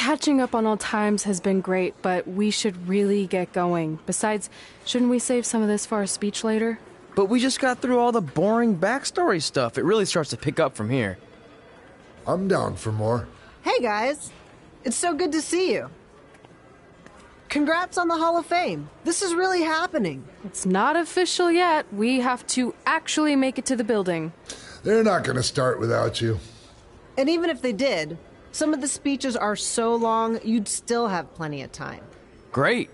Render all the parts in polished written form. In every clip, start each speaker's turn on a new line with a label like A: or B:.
A: Catching up on old times has been great, but we should really get going. Besides, shouldn't we save some of this for our speech later?
B: But we just got through all the boring backstory stuff. It really starts to pick up from here.
C: I'm down for more.
D: Hey guys, it's so good to see you. Congrats on the Hall of Fame. This is really happening.
A: It's not official yet. We have to actually make it to the building.
C: They're not going to start without you.
D: And even if they did, some of the speeches are so long, you'd still have plenty of time.
B: Great.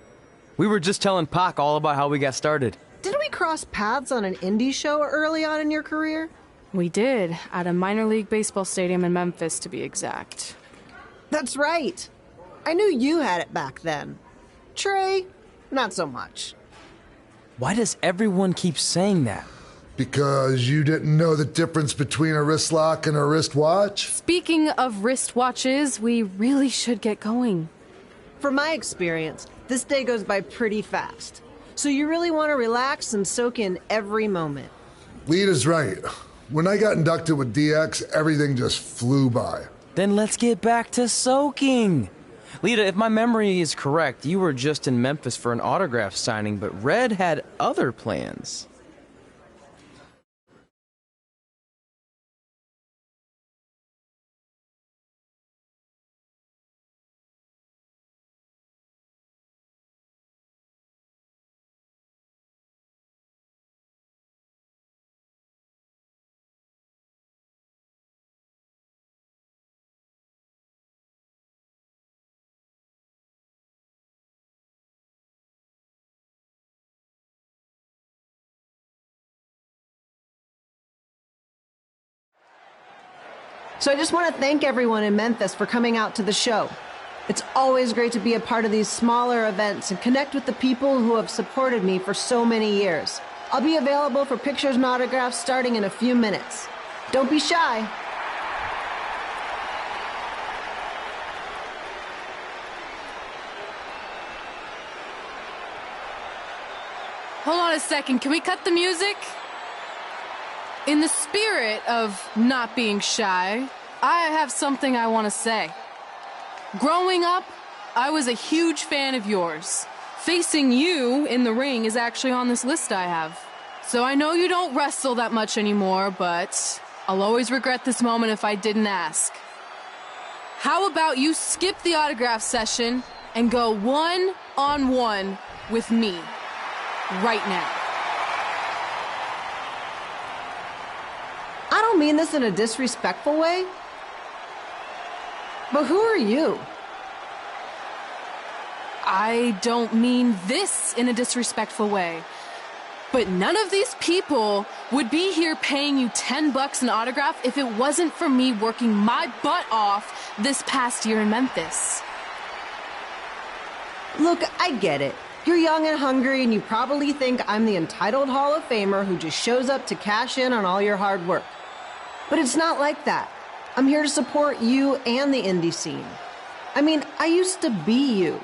B: We were just telling Pac all about how we got started.
D: Didn't we cross paths on an indie show early on in your career?
A: We did, at a minor league baseball stadium in Memphis, to be exact.
D: That's right. I knew you had it back then. Trey, not so much.
B: Why does everyone keep saying that?
C: Because you didn't know the difference between a wrist lock and a wristwatch?
A: Speaking of wristwatches, we really should get going.
D: From my experience, this day goes by pretty fast. So you really want to relax and soak in every moment.
C: Lita's right. When I got inducted with DX, everything just flew by.
B: Then let's get back to soaking. Lita, if my memory is correct, you were just in Memphis for an autograph signing, but Red had other plans.
D: So I just want to thank everyone in Memphis for coming out to the show. It's always great to be a part of these smaller events and connect with the people who have supported me for so many years. I'll be available for pictures and autographs starting in a few minutes. Don't be shy.
A: Hold on a second, can we cut the music? In the spirit of not being shy, I have something I want to say. Growing up, I was a huge fan of yours. Facing you in the ring is actually on this list I have. So I know you don't wrestle that much anymore, but I'll always regret this moment if I didn't ask. How about you skip the autograph session and go one-on-one with me right now?
D: I don't mean this in a disrespectful way, but who are you?
A: I don't mean this in a disrespectful way, but none of these people would be here paying you $10 an autograph if it wasn't for me working my butt off this past year in Memphis.
D: Look, I get it. You're young and hungry, and you probably think I'm the entitled Hall of Famer who just shows up to cash in on all your hard work. But it's not like that. I'm here to support you and the indie scene. I mean, I used to be you.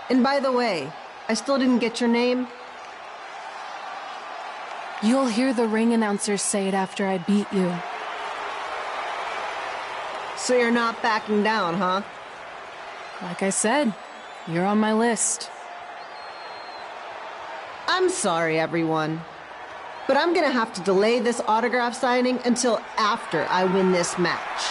D: And by the way, I still didn't get your name.
A: You'll hear the ring announcer say it after I beat you.
D: So you're not backing down, huh?
A: Like I said, you're on my list.
D: I'm sorry, everyone. But I'm gonna have to delay this autograph signing until after I win this match.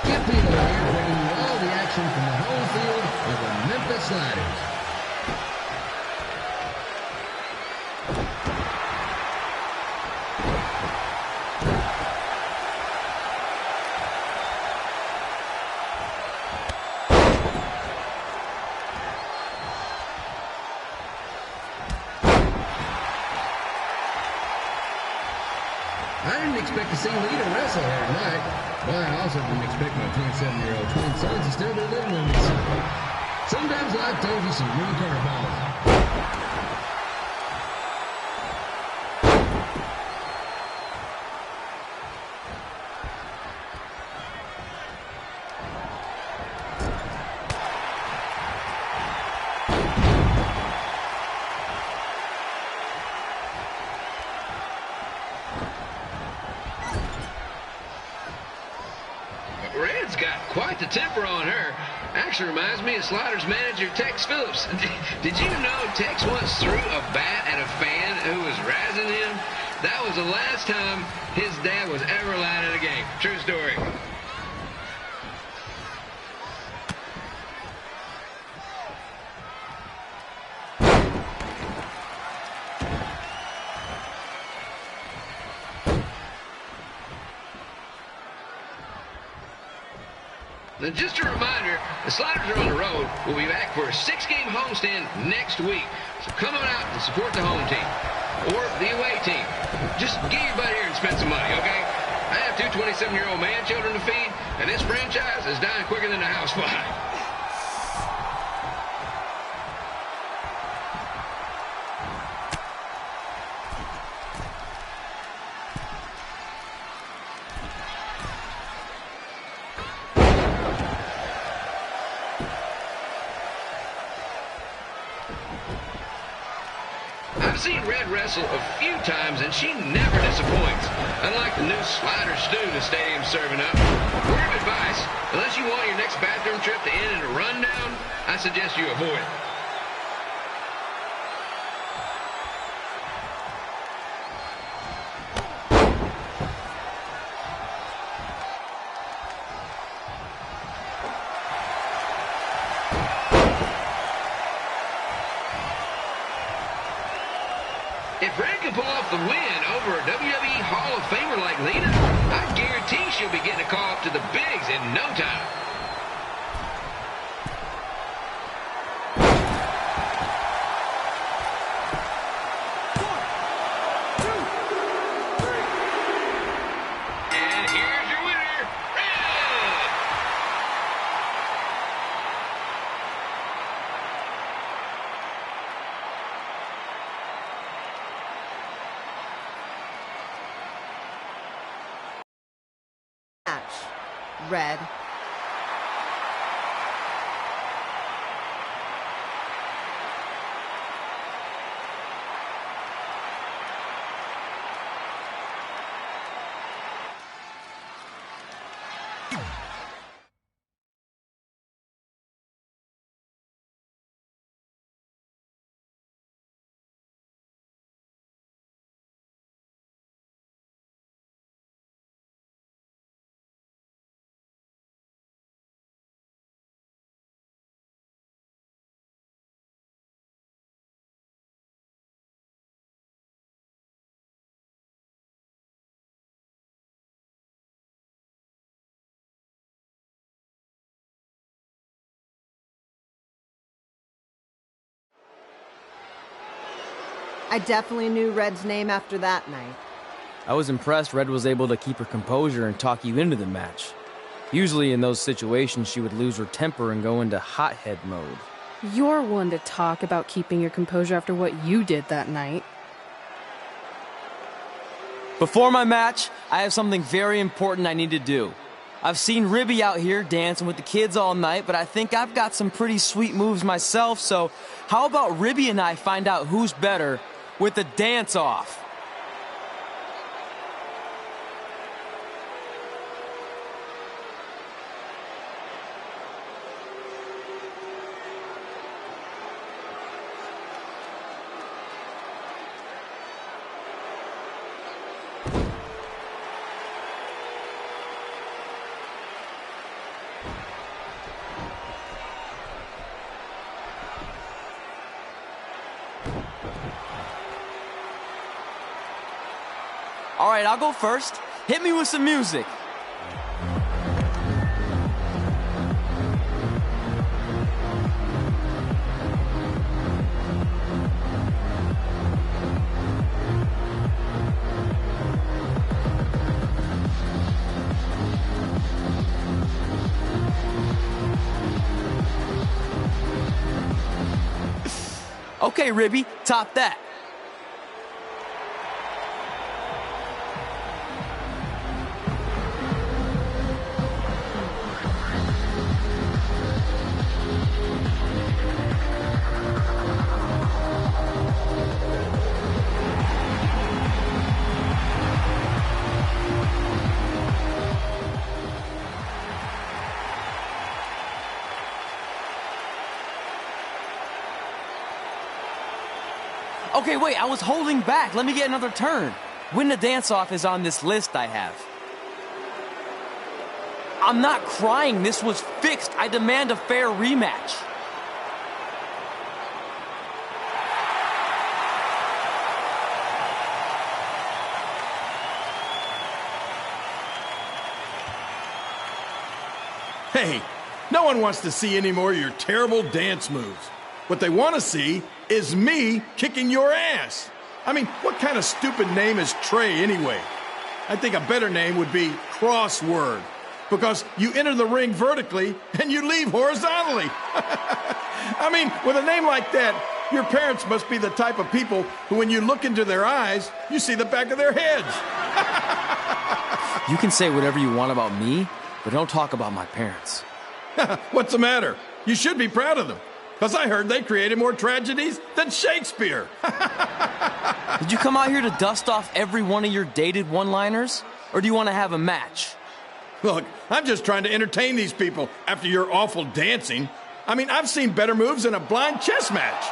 E: Jeff Beagle here, bringing you all the action from the home field of the Memphis Sliders. I didn't expect to see Lita wrestle here tonight, but I also didn't expect my 27-year-old twin sons to still be living with me. Sometimes life throws you some real curveballs. temper on her. Actually reminds me of Slaughter's manager, Tex Phillips. Did you know Tex once threw a bat at a fan who was razzing him? That was the last time his dad was ever allowed in a game. True story. Now, just a reminder, the Sliders are on the road. We'll be back for a 6-game homestand next week. So come on out and support the home team or the away team. Just get your butt here and spend some money, okay? I have 2 27-year-old man children to feed, and this franchise is dying quicker than a house fly. I've seen Red wrestle a few times, and she never disappoints. Unlike the new slider stew the stadium's serving up. Word of advice, unless you want your next bathroom trip to end in a rundown, I suggest you avoid it. If Red can pull off the win over a WWE Hall of Famer like Lita, I guarantee she'll be getting a call up to the bigs in no time. And here's your winner, Red!
D: Match. Red. I definitely knew Red's name after that night.
B: I was impressed Red was able to keep her composure and talk you into the match. Usually in those situations, she would lose her temper and go into hothead mode.
A: You're one to talk about keeping your composure after what you did that night.
B: Before my match, I have something very important I need to do. I've seen Ribby out here dancing with the kids all night, but I think I've got some pretty sweet moves myself, so how about Ribby and I find out who's better with the dance-off? All right, I'll go first. Hit me with some music. Okay, Ribby, top that. Okay, wait, I was holding back. Let me get another turn. Win the dance-off is on this list I have. I'm not crying. This was fixed. I demand a fair rematch.
F: Hey, no one wants to see any more of your terrible dance moves. What they want to see is me kicking your ass. I mean, what kind of stupid name is Trey anyway? I think a better name would be Crossword, because you enter the ring vertically and you leave horizontally. I mean, with a name like that, your parents must be the type of people who, when you look into their eyes, you see the back of their heads.
B: You can say whatever you want about me, but don't talk about my parents.
F: What's the matter? You should be proud of them, because I heard they created more tragedies than Shakespeare.
B: Did you come out here to dust off every one of your dated one-liners? Or do you want to have a match?
F: Look, I'm just trying to entertain these people after your awful dancing. I mean, I've seen better moves in a blind chess match.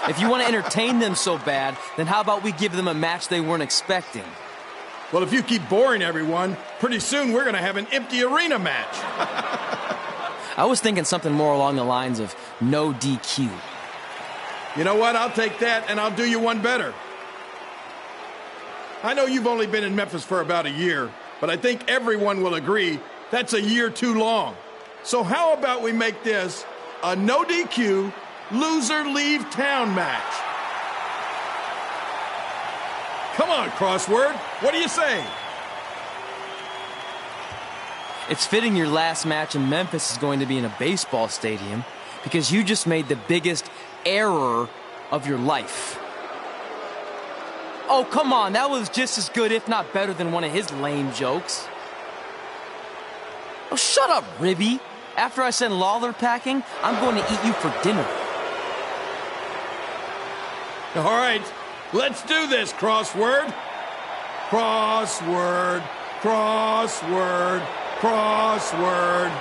B: If you want to entertain them so bad, then how about we give them a match they weren't expecting?
F: Well, if you keep boring everyone, pretty soon we're going to have an empty arena match.
B: I was thinking something more along the lines of no DQ.
F: You know what? I'll take that, and I'll do you one better. I know you've only been in Memphis for about a year, but I think everyone will agree that's a year too long. So how about we make this a no DQ, loser leave town match? Come on, Crossword. What do you say?
B: It's fitting your last match in Memphis is going to be in a baseball stadium because you just made the biggest error of your life. Oh, come on. That was just as good, if not better, than one of his lame jokes. Oh, shut up, Ribby. After I send Lawler packing, I'm going to eat you for dinner.
F: All right, let's do this, Crossword. Crossword, crossword, crossword.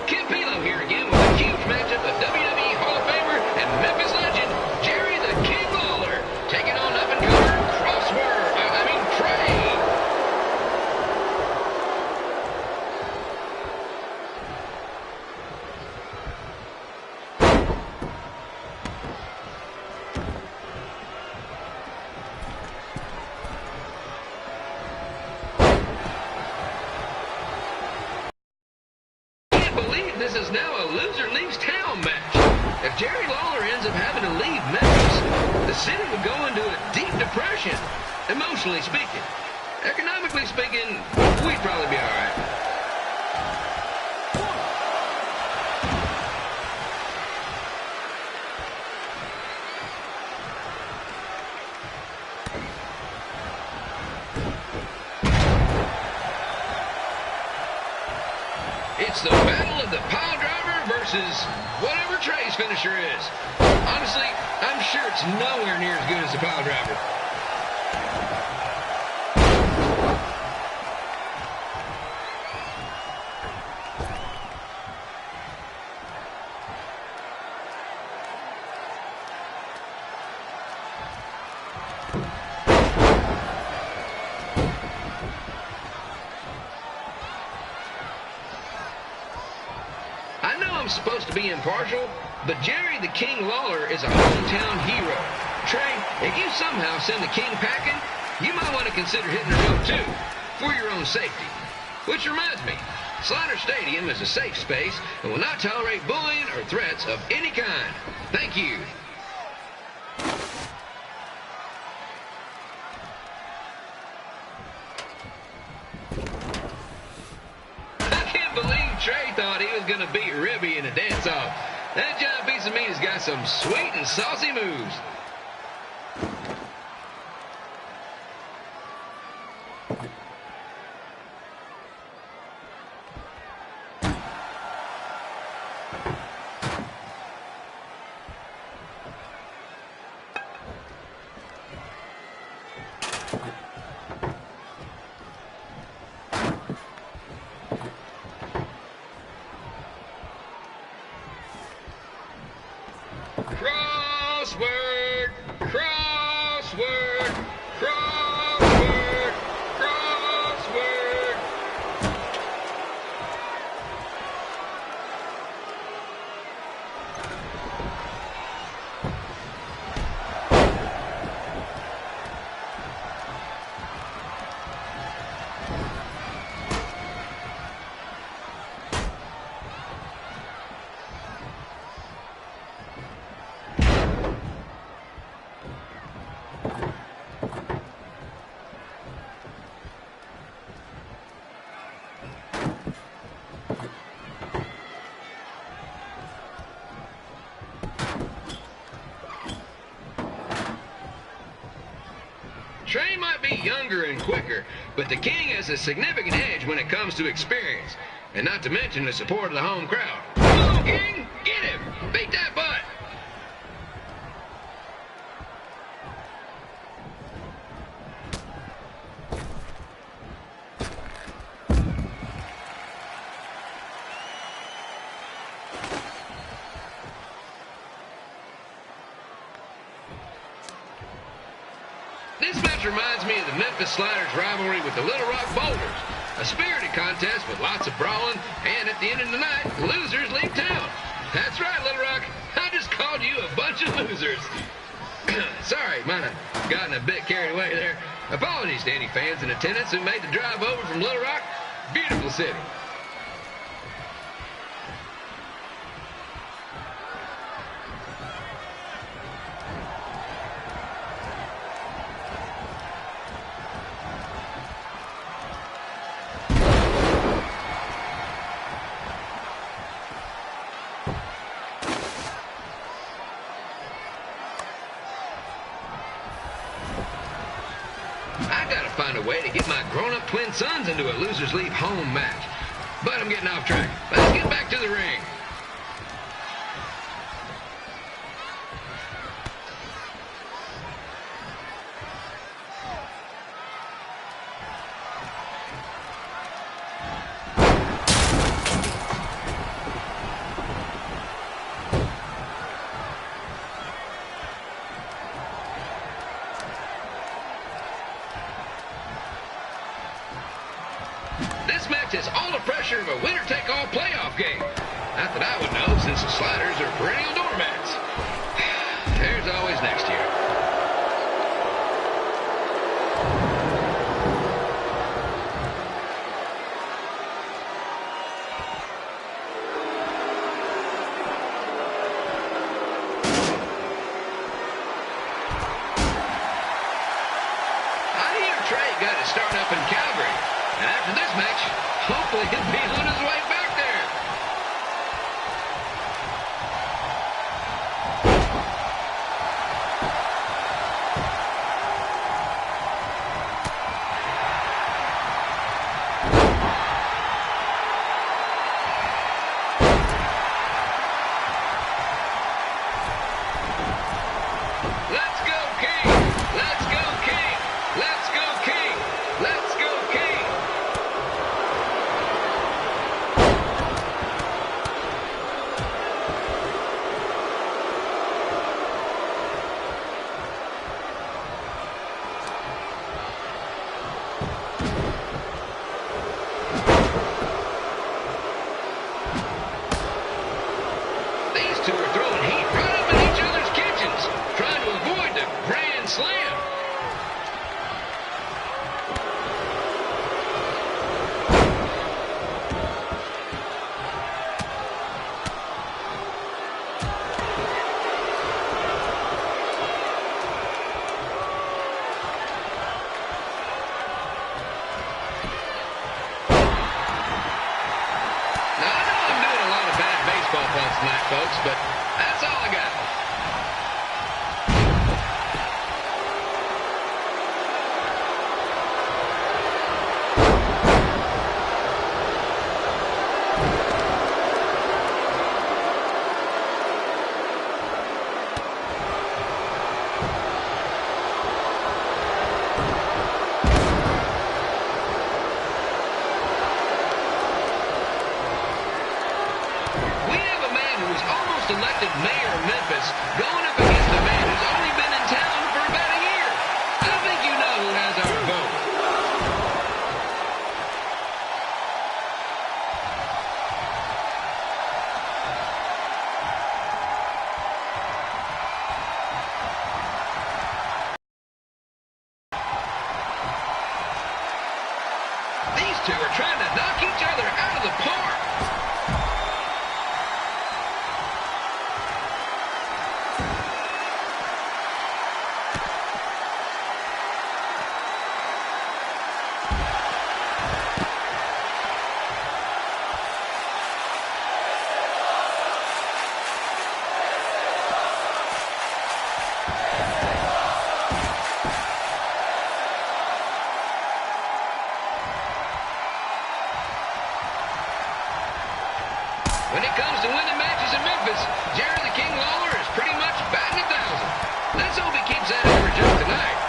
E: Kid Pilo here again with a huge matchup of WWE Hall of Famer and Memphis legend, Jerry the King Lawler, taking on up-and-comer Trey. Can't believe this is now a loser leaves town match. If Jerry Lawler ends up having to leave Memphis, the city would go into a deep depression, emotionally speaking. Economically speaking, we'd probably be all right. It's the battle of the pile driver versus whatever Trey's finisher is. Honestly, I'm sure it's nowhere near as good as the pile driver. I know I'm supposed to be impartial, but Jerry the King Lawler is a hometown hero. Trey, if you somehow send the King packing, you might want to consider hitting the road too, for your own safety. Which reminds me, Slaughter Stadium is a safe space and will not tolerate bullying or threats of any kind. Thank you. I can't believe Trey thought he was going to beat Ribby in a dance-off. That giant piece of meat has got some sweet and saucy moves. Crossword, crossword, crossword, crossword. Trey might be younger and quicker, but the King has a significant edge when it comes to experience, and not to mention the support of the home crowd. Come on, King, get him! Beat that butt! This match reminds me of the Memphis Sliders rivalry with the Little Rock Boulders. A spirited contest with lots of brawling, and at the end of the night, losers leave town. That's right, Little Rock. I just called you a bunch of losers. Sorry, might have gotten a bit carried away there. Apologies to any fans in attendance who made the drive over from Little Rock. Beautiful city. I gotta find a way to get my grown-up twin sons into a losers leave home match. But I'm getting off track. Let's get back to the ring. This match has all the pressure of a winner-take-all playoff game. Not that I would know, since the Sliders are perennial doormats. There's always next year. I hear Trey got his start up in Calgary. And after this match, hopefully he'll be on his way back there. Let's go, King! Let's go, King! Let's go, King! Let's go, King! These two are throwing heat right up in each other's kitchens, trying to avoid the Grand Slam. Now, I know I'm doing a lot of bad baseball puns tonight, folks, but that's all I got. two are trying to knock each other out of the park. When it comes to winning matches in Memphis, Jerry the King Lawler is pretty much batting 1,000. Let's hope he keeps that average up tonight.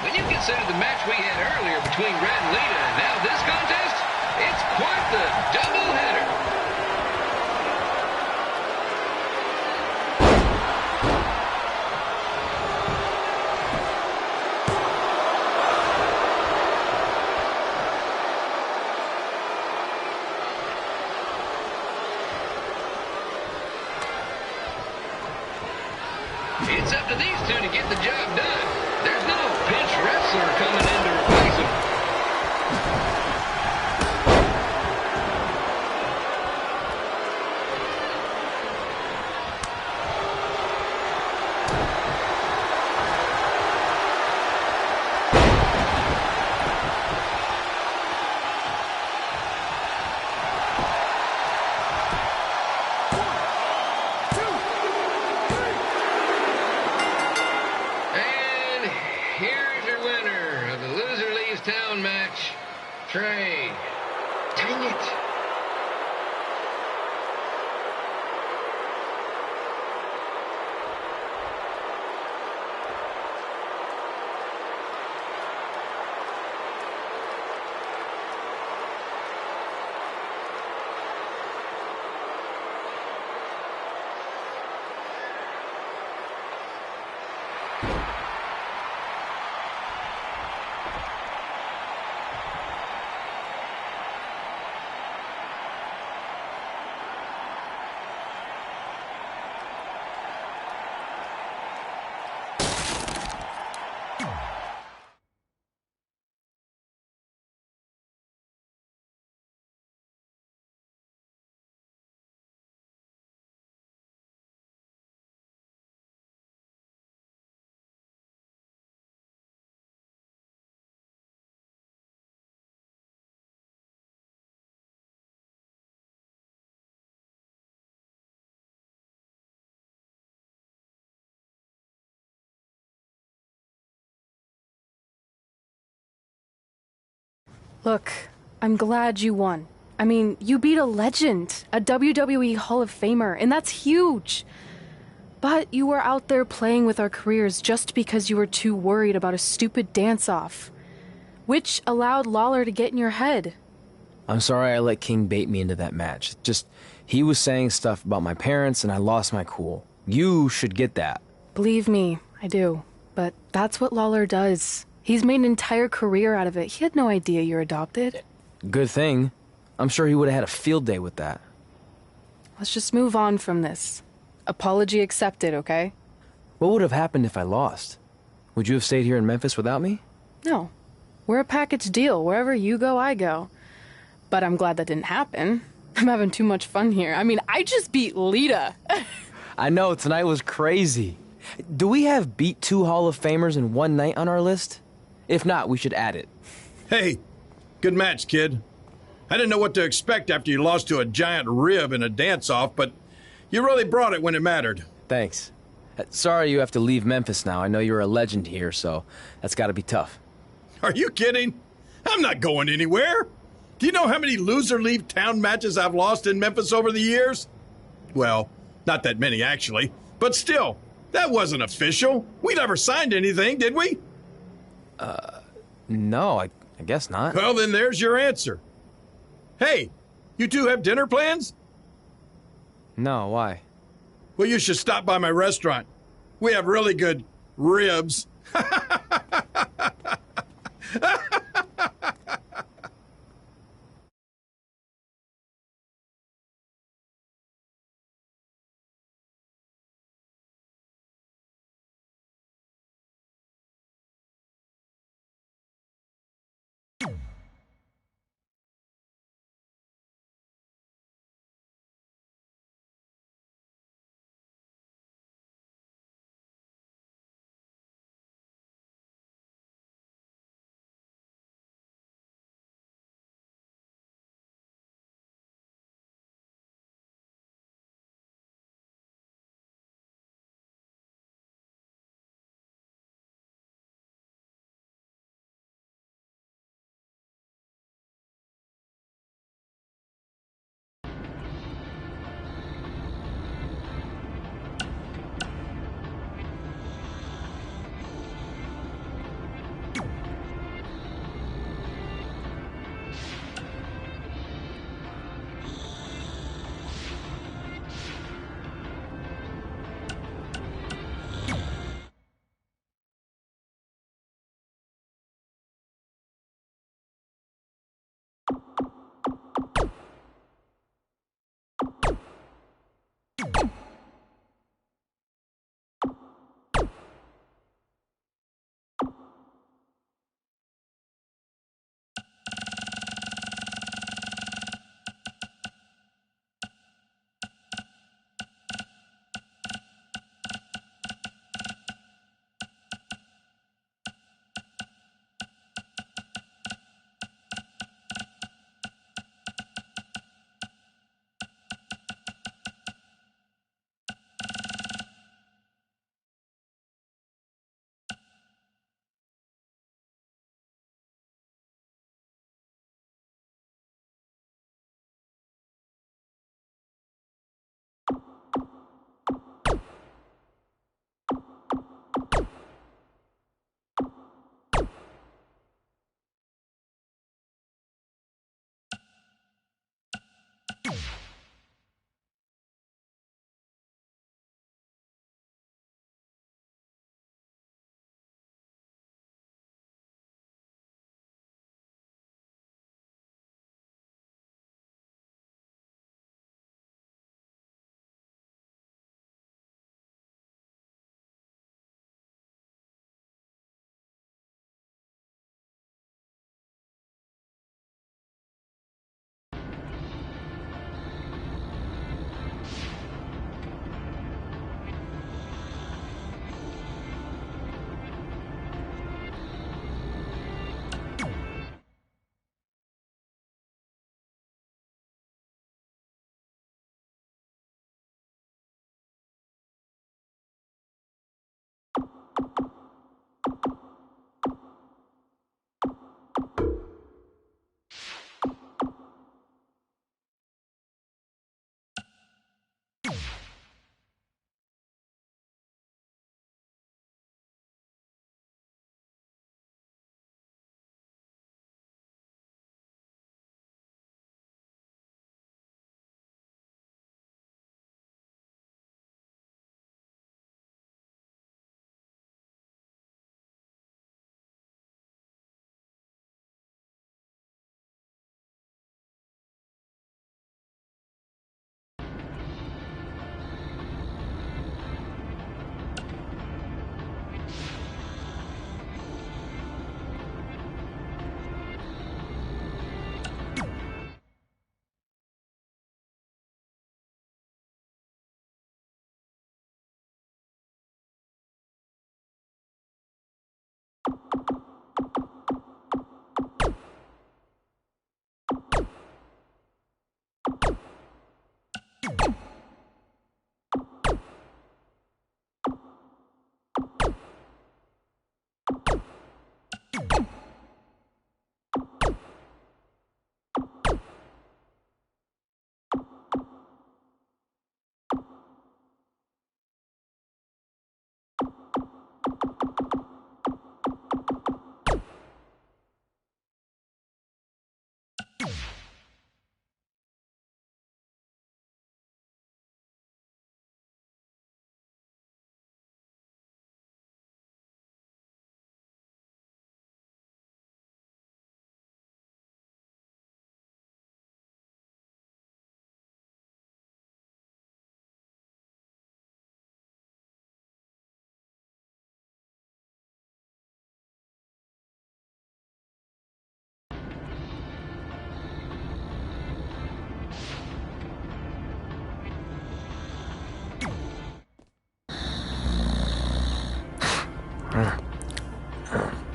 E: When you consider the match we had earlier between Red and Lita and now this contest, it's quite the doubleheader. It's up to these two to get the job done. There's no pinch wrestler coming in to replace him. And here's your winner of the Loser Leaves Town match, Trey. Dang it.
A: Look, I'm glad you won. I mean, you beat a legend, a WWE Hall of Famer, and that's huge. But you were out there playing with our careers just because you were too worried about a stupid dance-off, which allowed Lawler to get in your head.
B: I'm sorry I let King bait me into that match. Just, he was saying stuff about my parents and I lost my cool. You should get that.
A: Believe me, I do. But that's what Lawler does. He's made an entire career out of it. He had no idea you're adopted.
B: Good thing. I'm sure he would have had a field day with that.
A: Let's just move on from this. Apology accepted, okay?
B: What would have happened if I lost? Would you have stayed here in Memphis without me?
A: No. We're a package deal. Wherever you go, I go. But I'm glad that didn't happen. I'm having too much fun here. I mean, I just beat Lita.
B: I know, tonight was crazy. Do we have beat 2 Hall of Famers in one night on our list? If not, we should add it.
F: Hey, good match, kid. I didn't know what to expect after you lost to a giant rib in a dance-off, but you really brought it when it mattered.
B: Thanks. Sorry you have to leave Memphis now. I know you're a legend here, so that's gotta be tough.
F: Are you kidding? I'm not going anywhere. Do you know how many loser leave town matches I've lost in Memphis over the years? Well, not that many actually, but still, that wasn't official. We never signed anything, did we?
B: No, I guess not.
F: Well, then there's your answer. Hey, you two have dinner plans?
B: No, why?
F: Well, you should stop by my restaurant. We have really good ribs.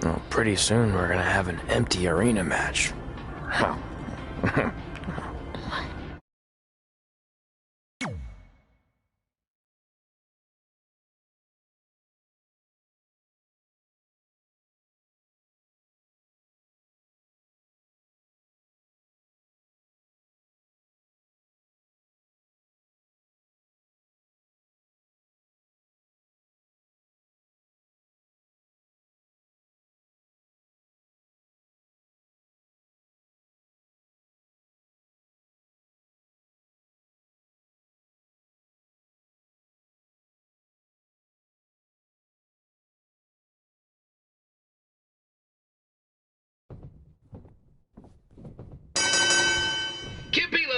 G: Well, pretty soon we're gonna have an empty arena match.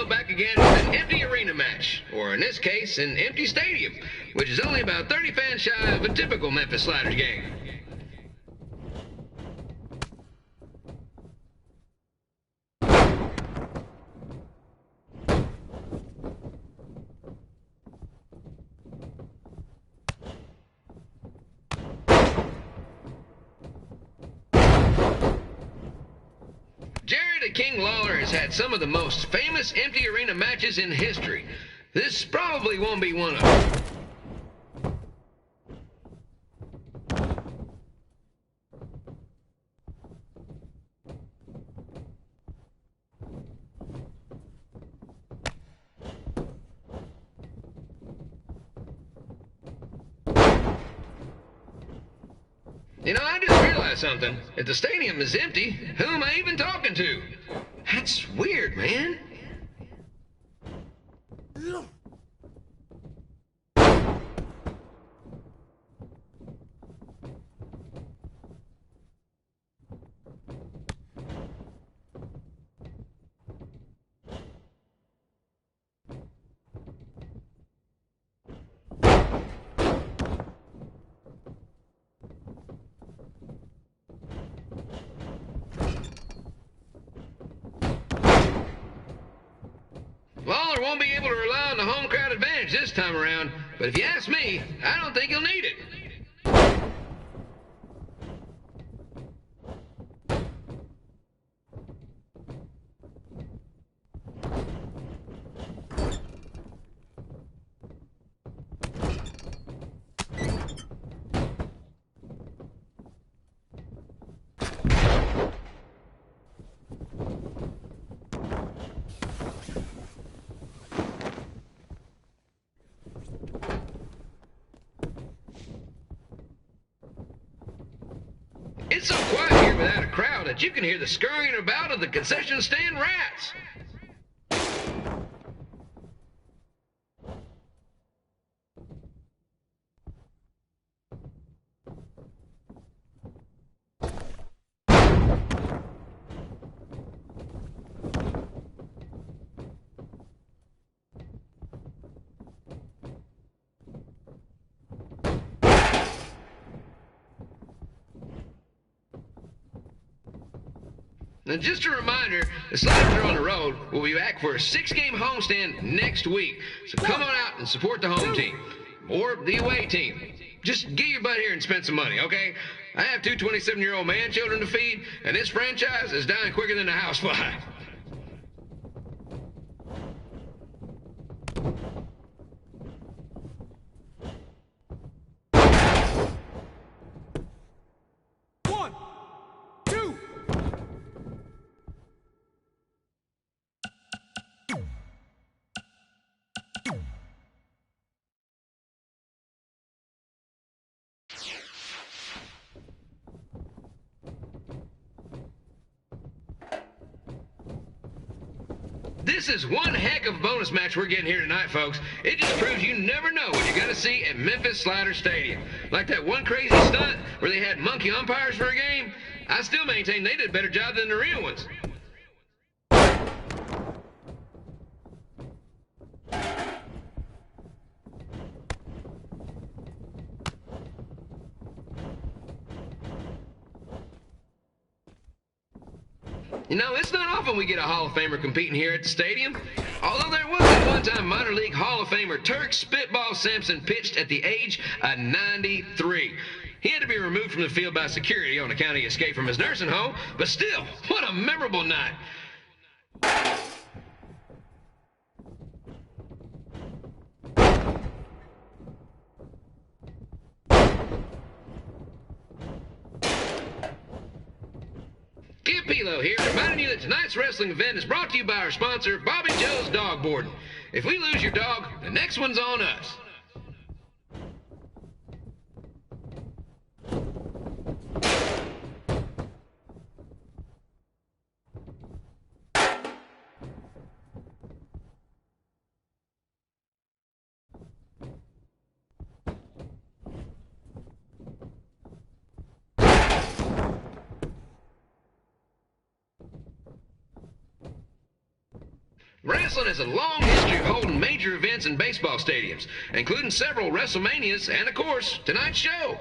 E: Back again with an empty arena match, or in this case, an empty stadium, which is only about 30 fans shy of a typical Memphis Sliders game. King Lawler has had some of the most famous empty arena matches in history. This probably won't be one of them. You know, I just realized something. If the stadium is empty, who am I even talking to? That's weird, man. Lawler won't be able to rely on the home crowd advantage this time around, but if you ask me, I don't think he'll need it. It's so quiet here without a crowd that you can hear the scurrying about of the concession stand rats. Now, just a reminder, the Sliders are on the road. We'll be back for a 6-game homestand next week. So come on out and support the home team. Or the away team. Just get your butt here and spend some money, okay? I have 2 27-year-old man-children to feed, and this franchise is dying quicker than a housefly. This is one heck of a bonus match we're getting here tonight, folks. It just proves you never know what you're going to see at Memphis Sliders Stadium. Like that one crazy stunt where they had monkey umpires for a game. I still maintain they did a better job than the real ones. You know, it's not often we get a Hall of Famer competing here at the stadium. Although there was that one-time minor league Hall of Famer Turk Spitball Sampson pitched at the age of 93. He had to be removed from the field by security on account of escape from his nursing home, but still, what a memorable night. Pilo here, reminding you that tonight's wrestling event is brought to you by our sponsor, Bobby Joe's Dog Boarding. If we lose your dog, the next one's on us. Wrestling has a long history of holding major events in baseball stadiums, including several WrestleManias and, of course, tonight's show.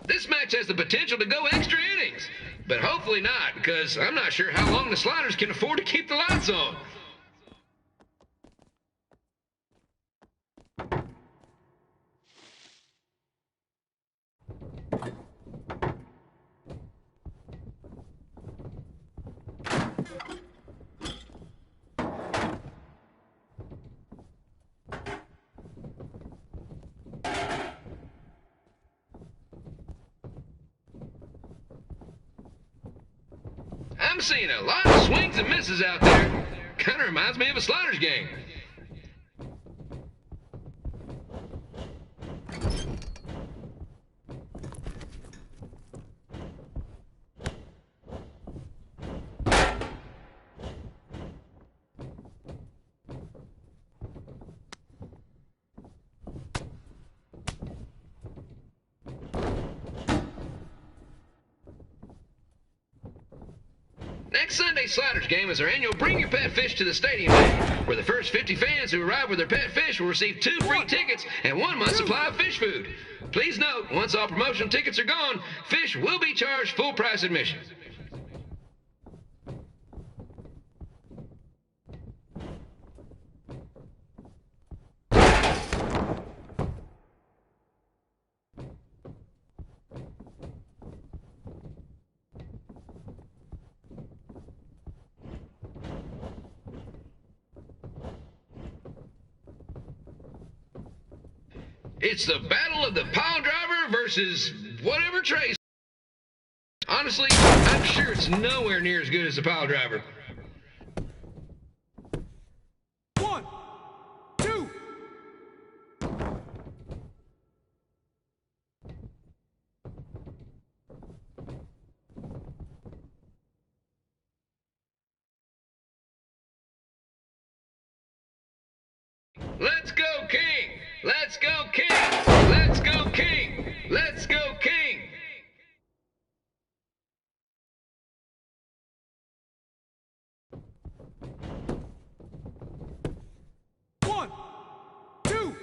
E: This match has the potential to go extra innings, but hopefully not, because I'm not sure how long the Sliders can afford to keep the lights on. I'm seeing a lot of swings and misses out there. Kind of reminds me of a Sliders game. Next Sunday's Sliders game is our annual Bring Your Pet Fish to the Stadium Day, where the first 50 fans who arrive with their pet fish will receive 2 free tickets and 1 month's supply of fish food. Please note, once all promotional tickets are gone, fish will be charged full price admission. It's the battle of the pile driver versus whatever Trey's. Honestly, I'm sure it's nowhere near as good as the pile driver.
H: 1, 2.
E: Let's go, King! Let's go, King! Let's go, King! Let's go, King!
H: One, 2.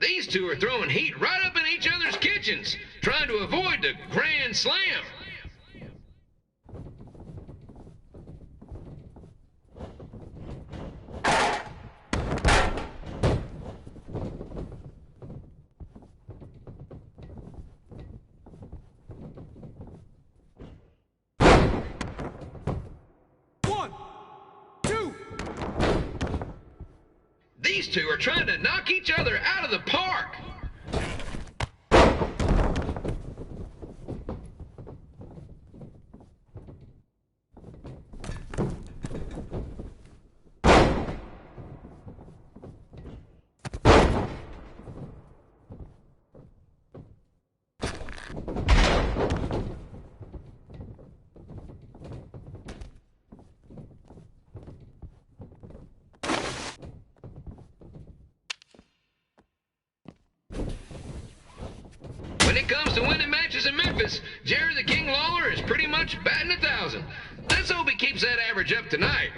E: These two are throwing heat right up in each other's kitchens, trying to avoid the Grand Slam. These two are trying to knock each other out of the park. When it comes to winning matches in Memphis, Jerry the King Lawler is pretty much batting 1,000. Let's hope he keeps that average up tonight.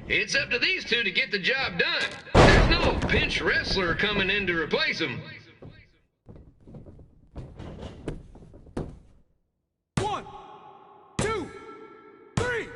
E: It's up to these two to get the job done. There's no pinch wrestler coming in to replace them.
H: 1, 2, 3.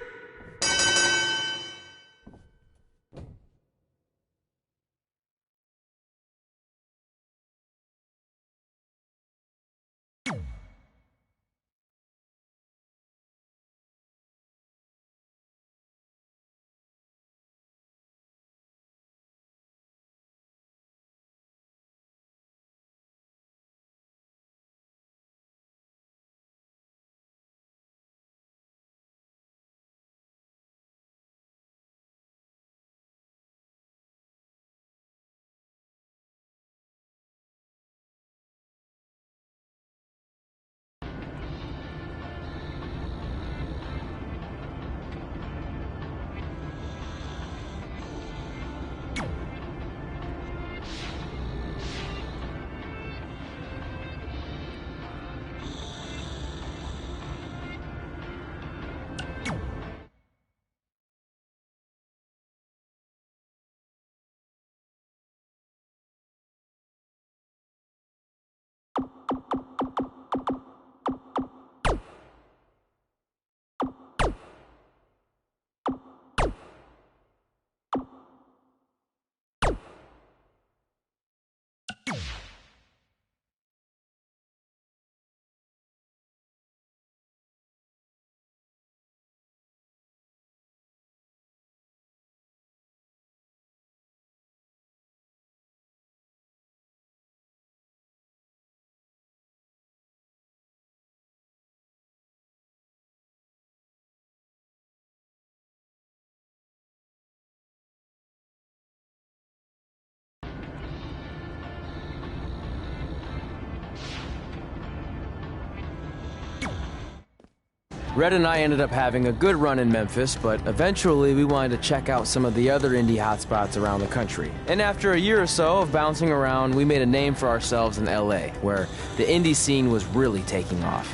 B: Red and I ended up having a good run in Memphis, but eventually we wanted to check out some of the other indie hotspots around the country. And after a year or so of bouncing around, we made a name for ourselves in LA, where the indie scene was really taking off.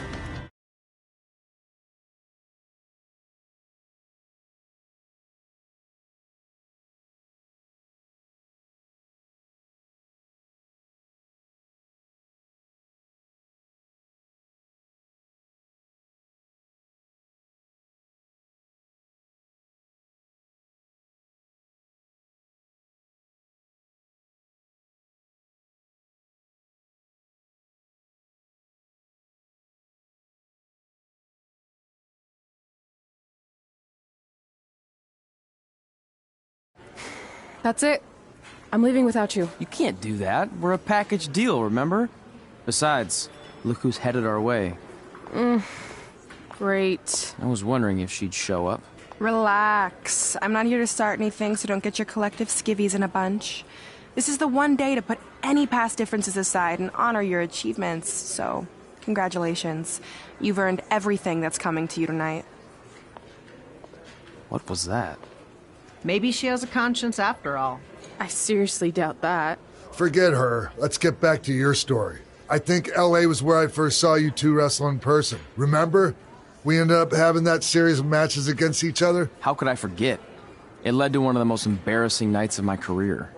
A: That's it. I'm leaving without you.
B: You can't do that. We're a package deal, remember? Besides, look who's headed our way.
A: Great.
B: I was wondering if she'd show up.
I: Relax. I'm not here to start anything, so don't get your collective skivvies in a bunch. This is the one day to put any past differences aside and honor your achievements, so congratulations. You've earned everything that's coming to you tonight.
B: What was that?
D: Maybe she has a conscience after all.
A: I seriously doubt that.
C: Forget her. Let's get back to your story. I think LA was where I first saw you two wrestle in person. Remember? We ended up having that series of matches against each other.
B: How could I forget? It led to one of the most embarrassing nights of my career.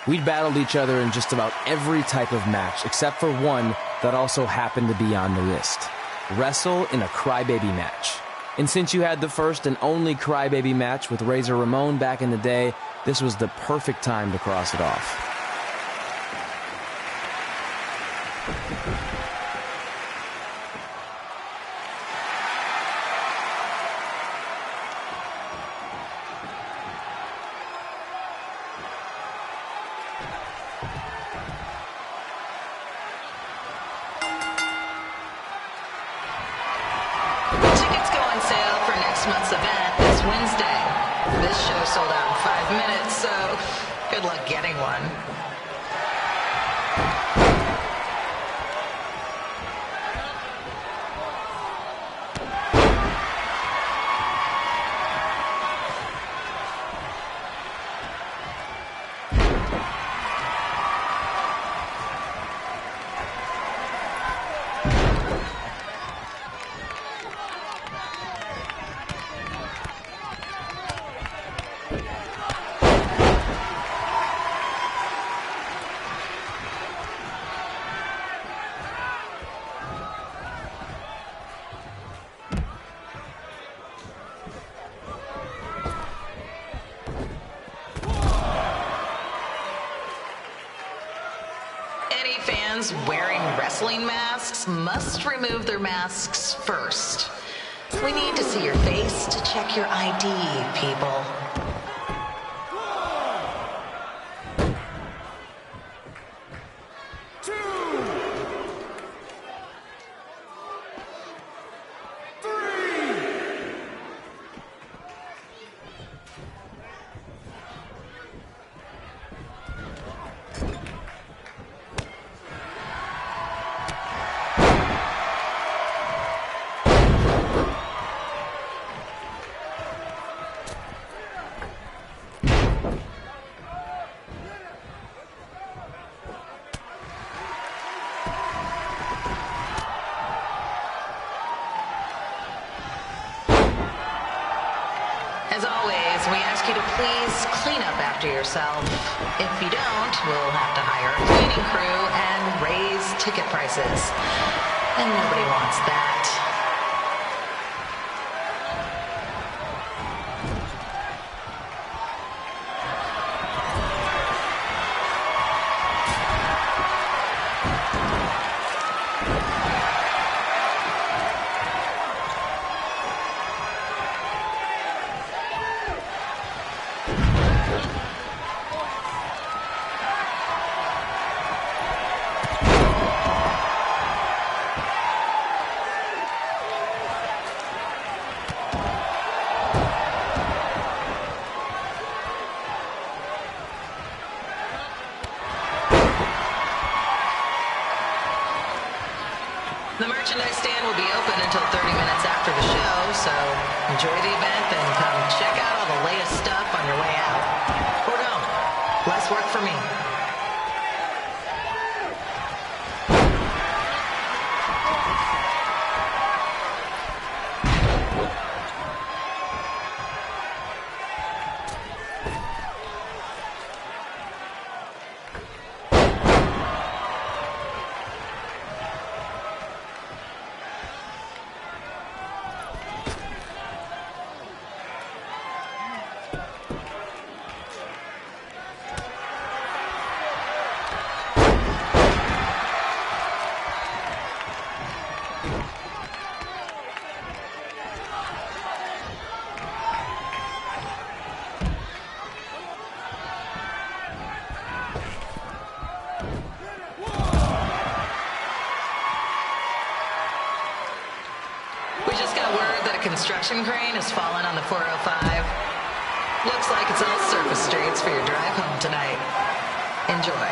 G: We'd battled each other in just about every type of match, except for one that also happened to be on the list. Wrestle in a crybaby match. And since you had the first and only crybaby match with Razor Ramon back in the day, this was the perfect time to cross it off.
J: Tickets go on sale for next month's event this Wednesday. This show sold out in 5 minutes, so good luck getting one. Any fans wearing wrestling masks must remove their masks first. We need to see your face to check your ID, people. As always, we ask you to please clean up after yourself. If you don't, we'll have to hire a cleaning crew and raise ticket prices. And nobody wants that. The merchandise stand will be open until 30 minutes after the show, so enjoy the event and come check out all the latest stuff on your way out. Or don't. Less work for me. We just got word that a construction crane has fallen on the 405. Looks like it's all surface streets for your drive home tonight. Enjoy.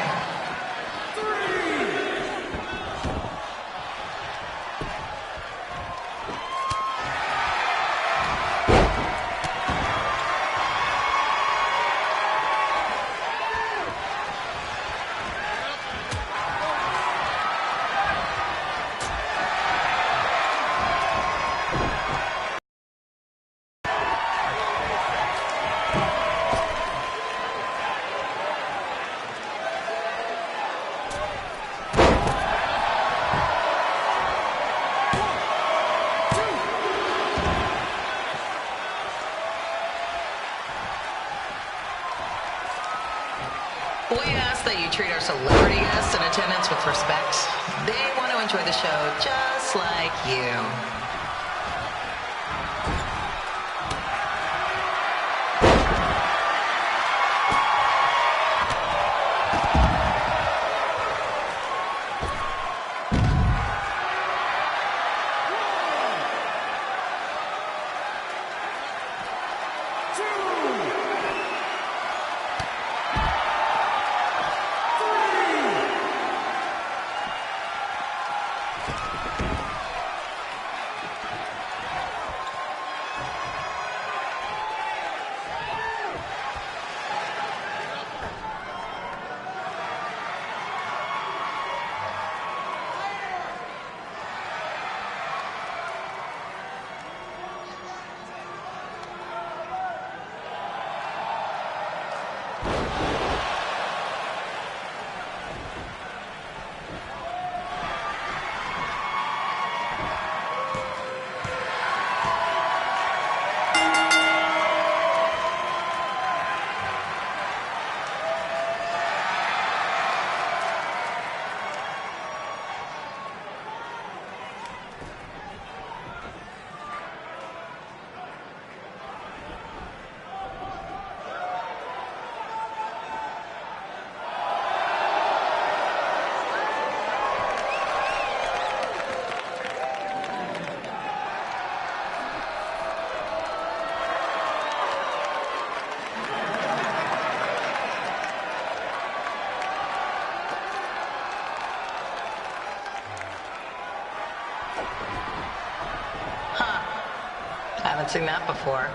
J: We ask that you treat our celebrity guests in attendance with respect. They want to enjoy the show just like you. Haven't seen that before.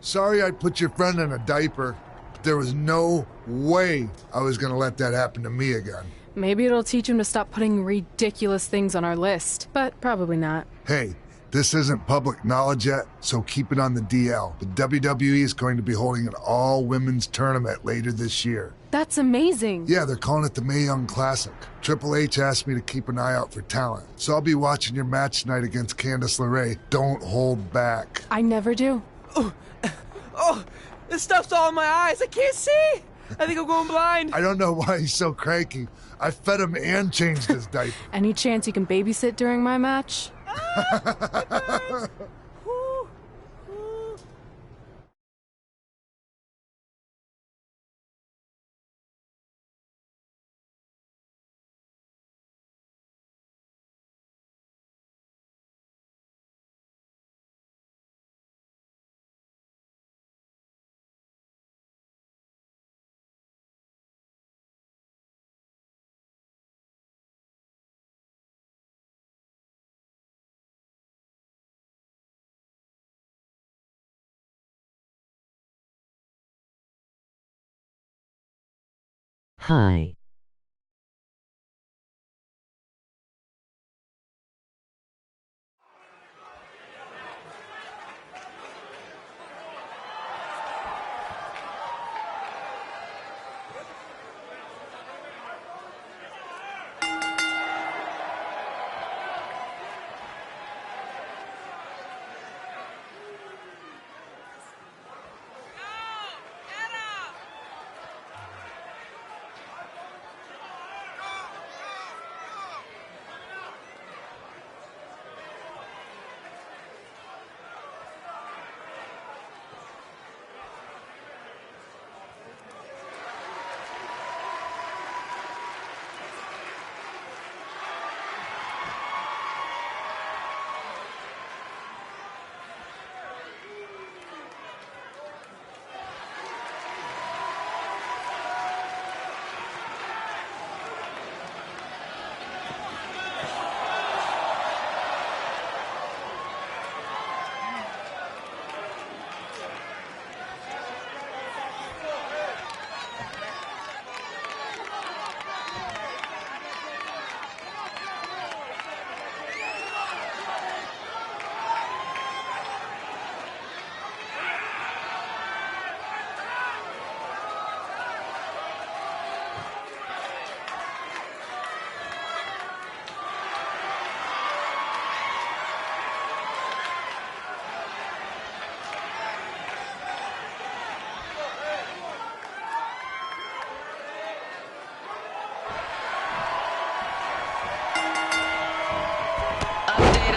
C: Sorry I put your friend in a diaper, but there was no way I was going to let that happen to me again.
A: Maybe it'll teach him to stop putting ridiculous things on our list, but probably not.
C: Hey, this isn't public knowledge yet, so keep it on the DL. But WWE is going to be holding an all-women's tournament later this year.
A: That's amazing.
C: Yeah, they're calling it the Mae Young Classic. Triple H asked me to keep an eye out for talent, so I'll be watching your match tonight against Candice LeRae. Don't hold back.
A: I never do.
B: Oh, this stuff's all in my eyes. I can't see. I think I'm going blind.
C: I don't know why he's so cranky. I fed him and changed his diaper.
A: Any chance you can babysit during my match?
K: Hi.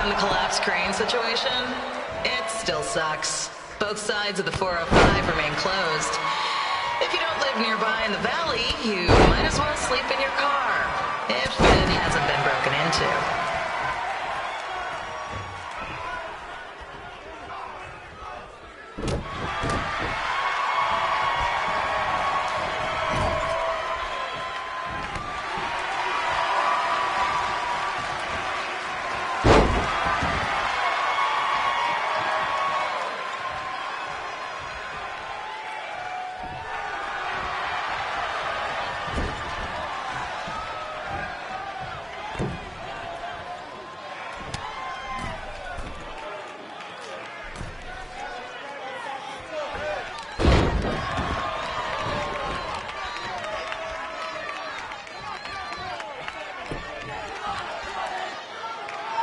J: on the collapsed crane situation? It still sucks. Both sides of the 405 remain closed. If you don't live nearby in the valley, you might as well sleep in your car, if it hasn't been broken into.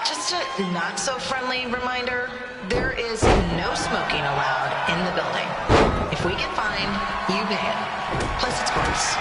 J: Just a not-so-friendly reminder, there is no smoking allowed in the building. If we get fined, you pay it. Plus, it's gross.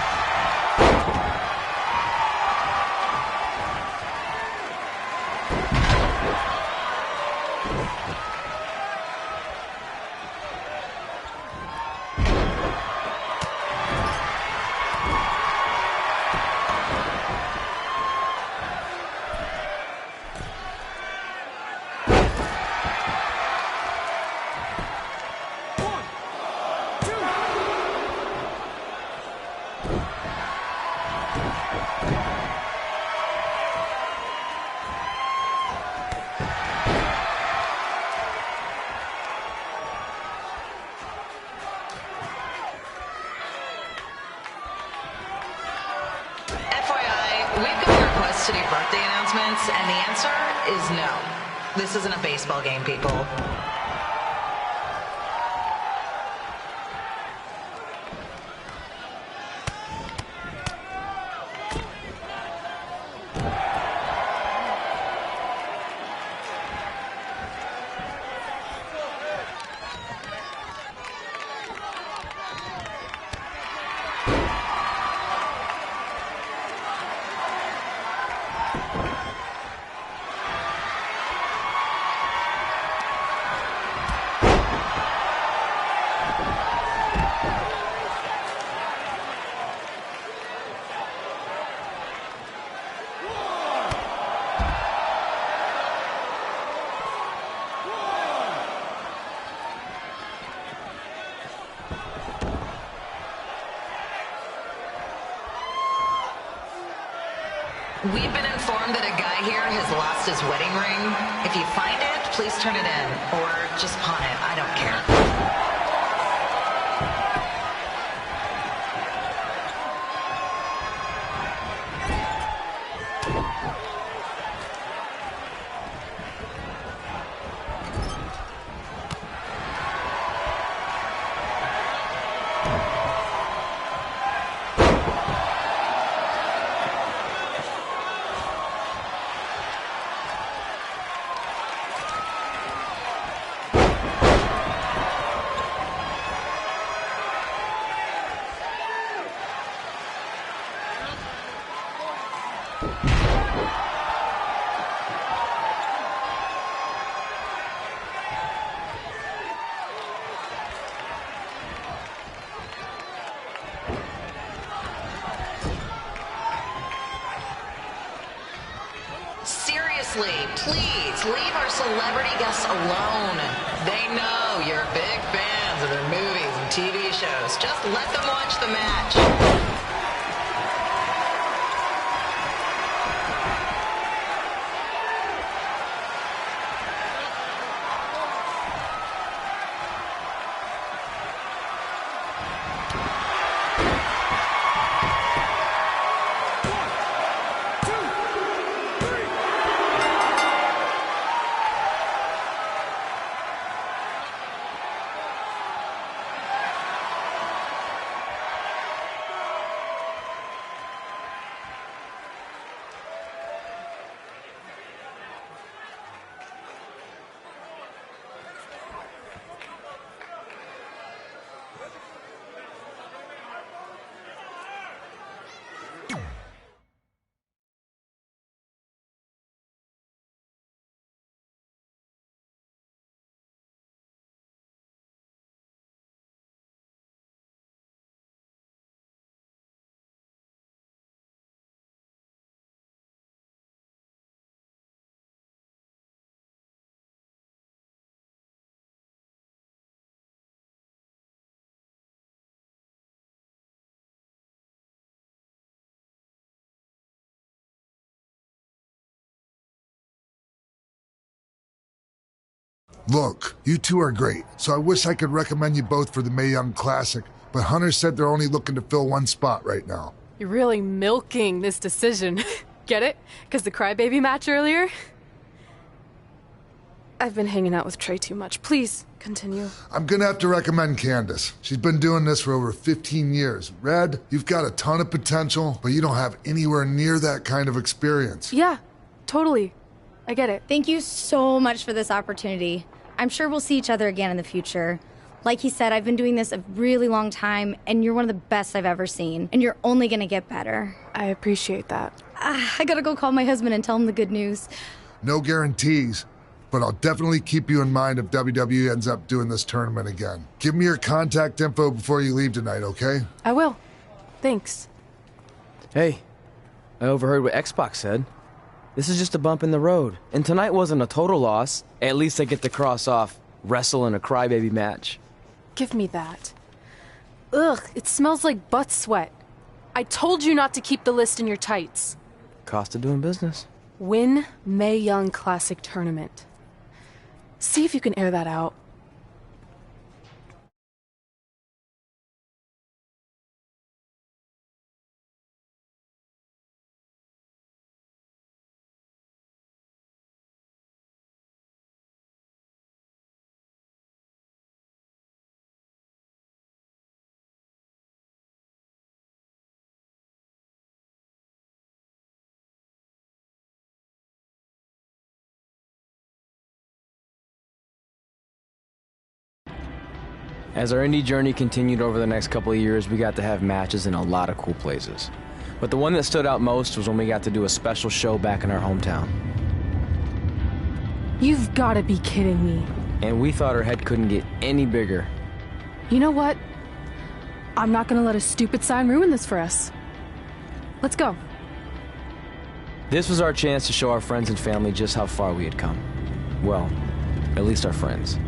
J: To do birthday announcements, and the answer is no. This isn't a baseball game, people. We've been informed that a guy here has lost his wedding ring. If you find it, please turn it in, or just pawn it. I don't care. Seriously, please leave our celebrity guests alone. They know you're big fans of their movies and TV shows. Just let them watch the match.
C: Look, you two are great, so I wish I could recommend you both for the Mae Young Classic, but Hunter said they're only looking to fill one spot right now.
A: You're really milking this decision. Get it? Because the crybaby match earlier? I've been hanging out with Trey too much. Please, continue.
C: I'm gonna have to recommend Candace. She's been doing this for over 15 years. Red, you've got a ton of potential, but you don't have anywhere near that kind of experience.
A: Yeah, totally. I get it.
L: Thank you so much for this opportunity. I'm sure we'll see each other again in the future. Like he said, I've been doing this a really long time, and you're one of the best I've ever seen. And you're only gonna get better.
A: I appreciate that.
L: I gotta go call my husband and tell him the good news.
C: No guarantees, but I'll definitely keep you in mind if WWE ends up doing this tournament again. Give me your contact info before you leave tonight, okay?
A: I will. Thanks.
G: Hey, I overheard what Xbox said. This is just a bump in the road. And tonight wasn't a total loss. At least I get to cross off wrestle in a crybaby match.
A: Give me that. Ugh, it smells like butt sweat. I told you not to keep the list in your tights.
G: Cost of doing business.
A: Win Mae Young Classic Tournament. See if you can air that out.
G: As our indie journey continued over the next couple of years, we got to have matches in a lot of cool places. But the one that stood out most was when we got to do a special show back in our hometown.
A: You've got to be kidding me.
G: And we thought our head couldn't get any bigger.
A: You know what? I'm not going to let a stupid sign ruin this for us. Let's go.
G: This was our chance to show our friends and family just how far we had come. Well, at least our friends.